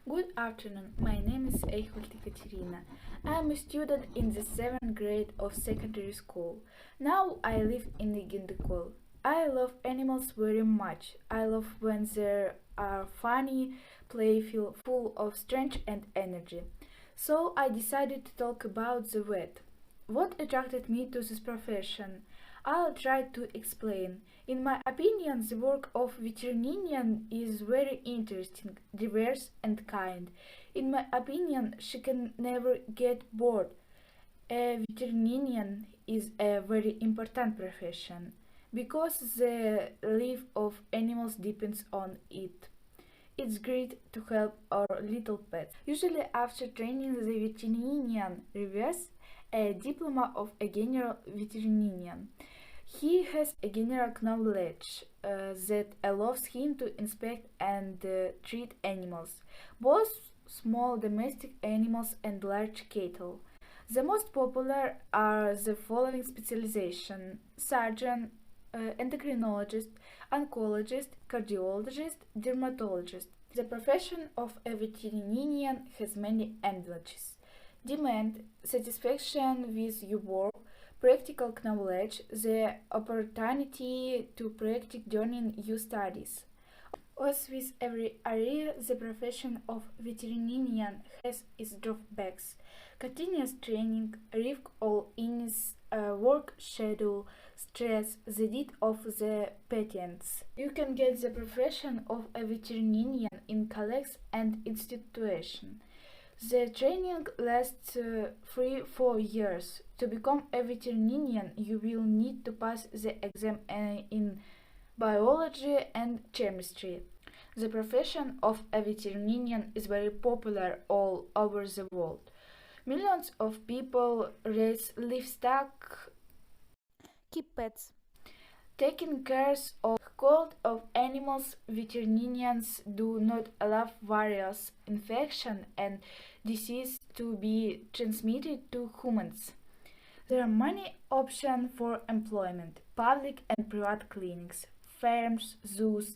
Good afternoon, my name is Эйхвальд Екатерина. I am a student in the 7th grade of secondary school. Now I live in Gindikwal. I love animals very much. I love when they are funny, playful, full of strength and energy. So I decided to talk about the vet. What attracted me to this profession? I'll try to explain. In my opinion, the work of veterinarian is very interesting, diverse and kind. In my opinion, she can never get bored. A veterinarian is a very important profession because the life of animals depends on it. It's great to help our little pets. Usually after training, the veterinarian receives a diploma of a general veterinarian. He has a general knowledge that allows him to inspect and treat animals, both small domestic animals and large cattle. The most popular are the following specialization: surgeon, endocrinologist, oncologist, cardiologist, dermatologist. The profession of a veterinarian has many advantages: demand, satisfaction with your work, practical knowledge, the opportunity to practice during your studies. As with every area, the profession of veterinarian has its drawbacks. Continuous training, risk all in its work schedule, stress, the death of the patients. You can get the profession of a veterinarian in colleges and institutions. The training lasts 3-4 years. To become a veterinarian, you will need to pass the exam in biology and chemistry. The profession of a veterinarian is very popular all over the world. Millions of people raise livestock, keep pets. Taking care of animals, veterinarians do not allow various infections and diseases to be transmitted to humans. There are many options for employment: public and private clinics, farms, zoos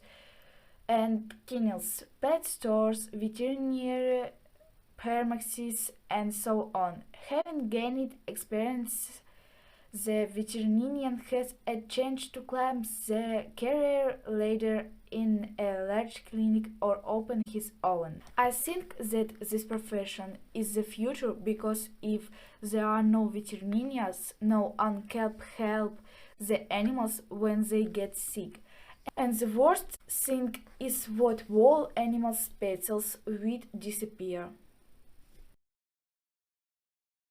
and kennels, pet stores, veterinary pharmacies, and so on. Having gained experience, the veterinarian has a chance to climb the career ladder in a large clinic or open his own. I think that this profession is the future because if there are no veterinarians, no one can help the animals when they get sick. And the worst thing is what all animal species will disappear.